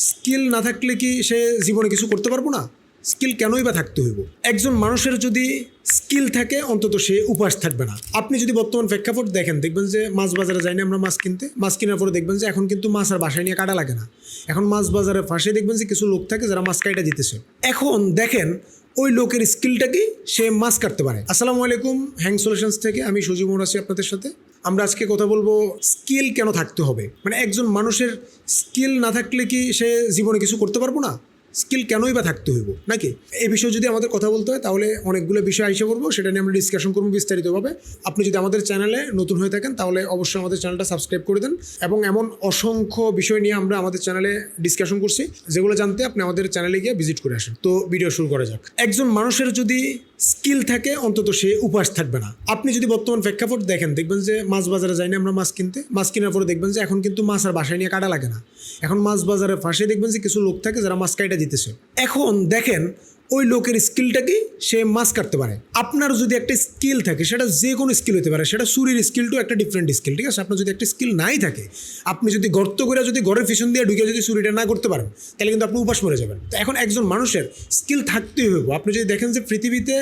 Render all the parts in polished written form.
Skill না থাকলে কি সে জীবনে কিছু করতে পারবো না? স্কিল কেনই বা থাকতে হইব? একজন মানুষের যদি স্কিল থাকে অন্তত সে উপাস থাকবে না। আপনি যদি বর্তমান প্রেক্ষাপট দেখেন, দেখবেন যে মাছ বাজারে যাইনি আমরা মাছ কিনতে, মাছ কেনার পরে দেখবেন যে এখন কিন্তু মাছ আর বাসায় নিয়ে কাটা লাগে না। এখন মাছ বাজারের পাশে দেখবেন যে কিছু লোক থাকে যারা মাছ কাটা দিতেছে। এখন দেখেন ওই লোকের স্কিলটা কি, সে মাছ কাটতে পারে। আসসালামু আলাইকুম, হ্যাং সলিউশনস থেকে আমি সুজিব আছি আপনাদের সাথে। আমরা আজকে কথা বলবো স্কিল কেন থাকতে হবে। মানে একজন মানুষের স্কিল না থাকলে কি সে জীবনে কিছু করতে পারবো না? স্কিল কেনই বা থাকতে হইব নাকি? এই বিষয়ে যদি আমাদের কথা বলতে হয় তাহলে অনেকগুলো বিষয় আইসা করবো, সেটা নিয়ে আমরা ডিসকাশন করবো বিস্তারিতভাবে। আপনি যদি আমাদের চ্যানেলে নতুন হয়ে থাকেন তাহলে অবশ্যই আমাদের চ্যানেলটা সাবস্ক্রাইব করে দেন, এবং এমন অসংখ্য বিষয় নিয়ে আমরা আমাদের চ্যানেলে ডিসকাশন করছি, যেগুলো জানতে আপনি আমাদের চ্যানেলে গিয়ে ভিজিট করে আসেন। তো ভিডিও শুরু করা যাক। একজন মানুষের যদি স্কিল থাকে অন্তত সে উপাস থাকবে না। আপনি যদি বর্তমান প্রেক্ষাপট দেখেন, দেখবেন যে মাছ বাজারে যাইনি আমরা মাছ কিনতে, মাছ কেনার পরে দেখবেন যে এখন কিন্তু মাছ আর বাসায় নিয়ে কাটা লাগে না। এখন মাছ বাজারের পাশে দেখবেন যে কিছু লোক থাকে যারা মাছ কাটা দিতেছে। এখন দেখেন ওই লোকের স্কিলটা কি, সে মাছ কাটতে পারে। আপনার যদি একটা স্কিল থাকে, সেটা যে কোনো স্কিল হতে পারে, সেটা চুরির স্কিলটাও একটা ডিফারেন্ট স্কিল, ঠিক আছে? আপনার যদি একটা স্কিল নাই থাকে, আপনি যদি গর্ত করে যদি ঘরের পিছন দিয়ে ঢুকে যদি চুরিটা না করতে পারেন, তাহলে কিন্তু আপনি উপাস মরে যাবেন। তো এখন একজন মানুষের স্কিল থাকতেই হইব। আপনি যদি দেখেন যে পৃথিবীতে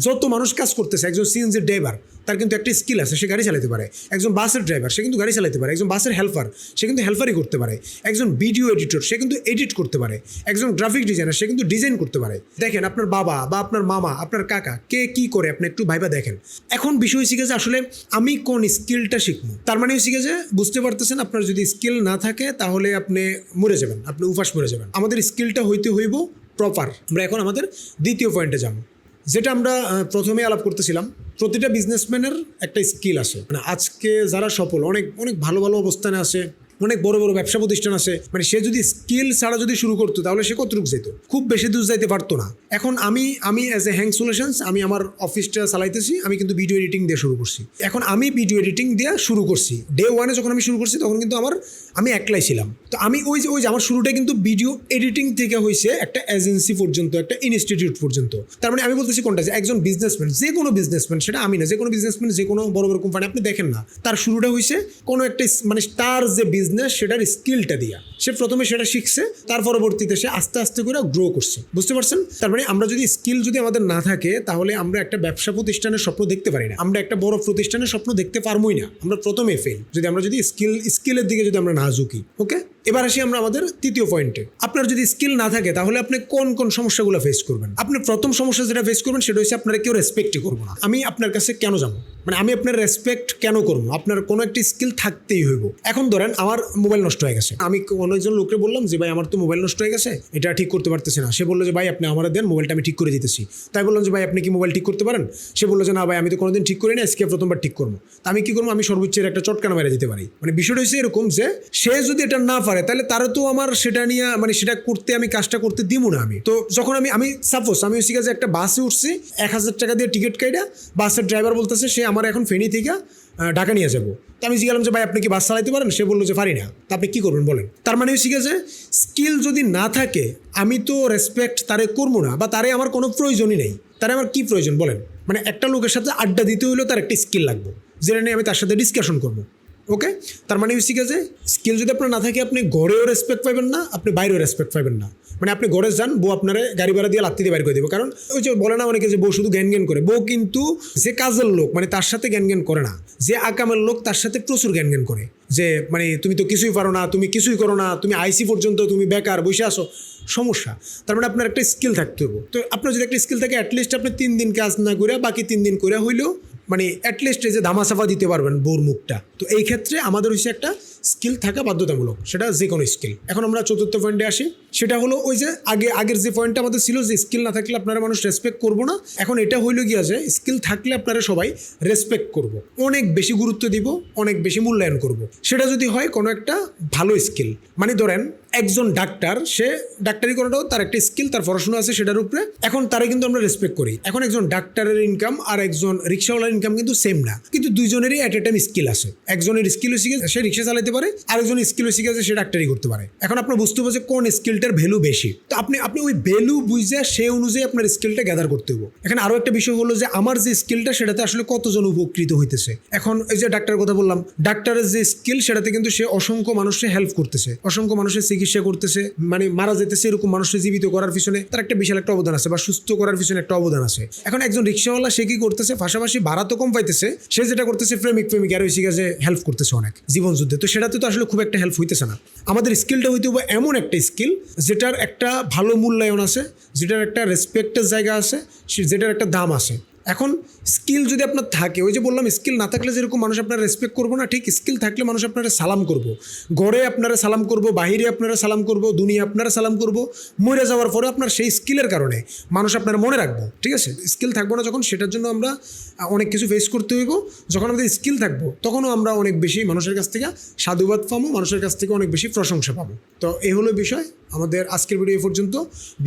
যত মানুষ কাজ করতেছে, একজন সিএনজি ড্রাইভার, তার কিন্তু একটা স্কিল আছে, সে গাড়ি চালাতে পারে। একজন বাসের ড্রাইভার, সে কিন্তু গাড়ি চালাতে পারে। একজন বাসের হেল্পার, সে কিন্তু হেল্পারই করতে পারে। একজন ভিডিও এডিটর, সে কিন্তু এডিট করতে পারে। একজন গ্রাফিক ডিজাইনার, সে কিন্তু ডিজাইন করতে পারে। দেখেন আপনার বাবা বা আপনার মামা, আপনার কাকা কে কি করে, আপনি একটু ভাইবা দেখেন। এখন বিষয় শিখেছে আসলে আমি কোন স্কিলটা শিখবো। তার মানে শিখেছে, বুঝতে পারতেছেন, আপনার যদি স্কিল না থাকে তাহলে আপনি মরে যাবেন, আপনি উপাস মরে যাবেন। আমাদের স্কিলটা হইতে হইব প্রপার। আমরা এখন আমাদের দ্বিতীয় পয়েন্টে যাব, যেটা আমরা প্রথমে আলাপ করতেছিলাম। প্রতিটা বিজনেসম্যানের একটা স্কিল আছে। মানে আজকে যারা সফল, অনেক অনেক ভালো ভালো অবস্থানে আছে, অনেক বড় বড় ব্যবসা প্রতিষ্ঠান আছে, মানে সে যদি স্কিল ছাড়া যদি শুরু করতো তাহলে সে কতটুকু যেত? খুব বেশি দূর যাইতে পারতো না। এখন আমি অ্যাজ এ হ্যাং সলিউশনস আমি আমার অফিসটা চালাইতেছি, আমি কিন্তু ভিডিও এডিটিং দিয়ে শুরু করছি। এখন আমি ভিডিও এডিটিং দিয়ে শুরু করছি। ডে ওয়ানে যখন আমি শুরু করছি তখন কিন্তু আমি একলাই ছিলাম। তো আমি ওই যে আমার শুরুটা কিন্তু ভিডিও এডিটিং থেকে হয়েছে একটা এজেন্সি পর্যন্ত, একটা ইনস্টিটিউট পর্যন্ত। তার মানে আমি বলতেছি কোনটা, যে একজন বিজনেসম্যান, যে কোনো বিজনেসম্যান, সেটা আমি না, যে কোনো বিজনেসম্যান, যে কোনো বড় বড় কোম্পানি আপনি দেখেন না, তার শুরুটা হয়েছে কোনো একটা মানে তার যে বিজনেস সেটার স্কিলটা দিয়া। সে প্রথমে সেটা শিখছে, তার পরবর্তীতে সে আস্তে আস্তে করে গ্রো করছে। বুঝতে পারছেন? তার মানে আমরা যদি স্কিল যদি আমাদের না থাকে তাহলে আমরা একটা ব্যবসা প্রতিষ্ঠানের স্বপ্ন দেখতে পারি না, আমরা একটা বড় প্রতিষ্ঠানের স্বপ্ন দেখতে পারবোই না। আমরা প্রথমে ফেল যদি আমরা যদি স্কিলের দিকে যদি আমরা না ঝুঁকি। ওকে, এবার আসি আমরা আমাদের তৃতীয় পয়েন্টে। আপনার যদি স্কিল না থাকে তাহলে আপনি কোন কোন সমস্যাগুলো ফেস করবেন? আপনি প্রথম সমস্যা যেটা ফেস করবেন সেটা হচ্ছে আপনারা কেউ রেসপেক্টই করবো না। আমি আপনার কাছে কেন যাবো? মানে আমি আপনার রেসপেক্ট কেন করবো? আপনার কোনো একটা স্কিল থাকতেই হইব। এখন ধরেন আমার মোবাইল নষ্ট হয়ে গেছে, আমি অনেকজন লোককে বললাম যে ভাই আমার তো মোবাইল নষ্ট হয়ে গেছে, এটা ঠিক করতে পারতেছি না। সে বললো যে ভাই আপনি আমার দেন, মোবাইলটা আমি ঠিক করে দিতেছি। তাই বললাম যে ভাই আপনি কি মোবাইল ঠিক করতে পারেন? সে বললো যে না ভাই আমি তো কোনোদিন ঠিক করি না, আজকে প্রথমবার ঠিক করবো। তা আমি কি করবো? আমি সর্বোচ্চের একটা চটকানা মেরে দিতে পারি। মানে বিষয়টা হচ্ছে এরকম যে সে যদি এটা না পারে তাহলে তারা তো আমার সেটা নিয়ে মানে সেটা করতে আমি কাজটা করতে দিব না। আমি তো যখন আমি সাপোজ আমি হচ্ছে যে একটা বাসে উঠছি, 1000 টাকা দিয়ে টিকিট কাইটা, বাসের ড্রাইভার বলতেছে সে আমার এখন ফেনী থেকে ঢাকা নিয়ে যাবো। তো আমি জিজ্ঞাসলাম যে ভাই আপনি কি বাস চালাইতে পারেন? সে বললো যে পারি না। তা আপনি কী করবেন বলেন? তার মানে হচ্ছে যে স্কিল যদি না থাকে আমি তো রেসপেক্ট তারে করবো না, বা তারে আমার কোনো প্রয়োজনই নেই। তারে আমার কি প্রয়োজন বলেন? মানে একটা লোকের সাথে আড্ডা দিতে হইলেও তার একটা স্কিল লাগবে, যেটা নিয়ে আমি তার সাথে ডিসকাশন করবো। ওকে, তার মানে হচ্ছে যে স্কিল যদি আপনার না থাকে আপনি ঘরেও রেসপেক্ট পাবেন না, আপনি বাইরেও রেসপেক্ট পাবেন না। মানে আপনি ঘরে যান, বউ আপনার গাড়ি ভাড়া দিয়ে লাত্তি দিয়ে বাইর করে দেবো। কারণ ওই যে বলে না অনেকে যে বউ শুধু জ্ঞান জ্ঞান করে, বউ কিন্তু যে কাজের লোক মানে তার সাথে জ্ঞান জ্ঞান করে না, যে আকামের লোক তার সাথে প্রচুর জ্ঞান জ্ঞান করে। যে মানে তুমি তো কিছুই পারো না, তুমি কিছুই করো না, তুমি আইসি পর্যন্ত তুমি বেকার বসে আসো, সমস্যা। তার মানে আপনার একটা স্কিল থাকতে হবে। তো আপনার যদি একটা স্কিল থাকে, অ্যাটলিস্ট আপনি 3 দিন কাজ না করে বাকি 3 দিন করে হইলেও মানে অ্যাটলিস্ট এই যে ধামাচাপা দিতে পারবেন বউর মুখটা। তো এই ক্ষেত্রে আমাদের হচ্ছে একটা স্কিল থাকা বাধ্যতামূলক, সেটা যে কোনো স্কিল। এখন আমরা চতুর্থ পয়েন্টে আসি, সেটা হলো ওই যে আগের যে পয়েন্টটা আমাদের ছিল যে স্কিল না থাকলে আপনারা মানুষ রেসপেক্ট করবো না। এখন এটা হইলো গিয়া যে স্কিল থাকলে আপনারা সবাই রেসপেক্ট করব, অনেক বেশি গুরুত্ব দিব, অনেক বেশি মূল্যায়ন করব। সেটা যদি হয় কোনো একটা ভালো স্কিল। মানে ধরেন একজন ডাক্তার, সে ডাক্তারি করাটাও তার একটা স্কিল, তার পড়াশোনা আছে সেটার উপরে। এখন তারে কিন্তু আমরা রেসপেক্ট করি। এখন একজন ডাক্তারের ইনকাম আর একজন রিক্সাওয়ালার ইনকাম কিন্তু সেম না, কিন্তু দুইজনেরই অ্যাট এ টাইম স্কিল আছে। একজনের স্কিল হচ্ছে সে রিক্সা চালাতে পারে, আর একজনের স্কিল হচ্ছে সে ডাক্তারি করতে পারে। এখন আপনার বুঝতে হবে যে কোন স্কিলটা স্কিলটার ভ্যালু বেশি। তো আপনি আপনি ওই ভ্যালু বুঝে সেই অনুযায়ী আপনার স্কিলটা গ্যাদার করতে হবে। এখানে আরও একটা বিষয় হলো যে আমার যে স্কিলটা সেটাতে আসলে কতজন উপকৃত হইতেছে। এখন এই যে ডাক্তারের কথা বললাম, ডাক্তারের যে স্কিল সেটাতে কিন্তু সে অসংখ্য মানুষের হেল্প করতেছে, অসংখ্য মানুষের চিকিৎসা করতেছে, মানে মারা যেতেছে এরকম মানুষকে জীবিত করার পিছনে তার একটা বিশাল একটা অবদান আছে, বা সুস্থ করার পিছনে একটা অবদান আছে। এখন একজন রিক্সাওয়ালা সে কি করতেছে, পাশাপাশি ভাড়া তো কম পাইতেছে, সে যেটা করতেছে প্রেমিক আর ওই যে হেল্প করতেছে অনেক জীবন যুদ্ধে, তো সেটাতে তো আসলে খুব একটা হেল্প হইতেছে না। আমাদের স্কিলটা হইতে হবে এমন একটা স্কিল যেটার একটা ভালো মূল্যায়ন আছে, যেটার একটা রেসপেক্টের জায়গা আছে, যেটার একটা দাম আছে। এখন স্কিল যদি আপনার থাকে, ওই যে বললাম স্কিল না থাকলে যেরকম মানুষ আপনারা রেসপেক্ট করবো না, ঠিক স্কিল থাকলে মানুষ আপনারা সালাম করবো, গড়ে আপনারা সালাম করবো, বাহিরে আপনারা সালাম করবো, দুনিয়া আপনারা সালাম করবো, মরে যাওয়ার পরে আপনার সেই স্কিলের কারণে মানুষ আপনারা মনে রাখবো। ঠিক আছে, স্কিল থাকবো না যখন, সেটার জন্য আমরা অনেক কিছু ফেস করতে হইব। যখন আমাদের স্কিল থাকবো তখনও আমরা অনেক বেশি মানুষের কাছ থেকে সাধুবাদ পাবো, মানুষের কাছ থেকে অনেক বেশি প্রশংসা পাবো। তো এই হলো বিষয় আমাদের আজকের ভিডিও পর্যন্ত।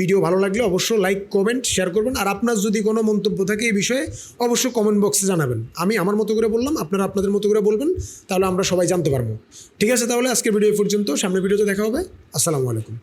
ভিডিও ভালো লাগলে অবশ্যই লাইক, কমেন্ট, শেয়ার করবেন। আর আপনার যদি কোনো মন্তব্য থাকে এই বিষয়ে অবশ্যই কমেন্ট বক্সে জানাবেন। আমি আমার মতো করে বললাম, আপনারা আপনাদের মতো করে বলবেন, তাহলে আমরা সবাই জানতে পারবো। ঠিক আছে, তাহলে আজকের ভিডিও পর্যন্ত, সামনের ভিডিওতে দেখা হবে। আসসালামু আলাইকুম।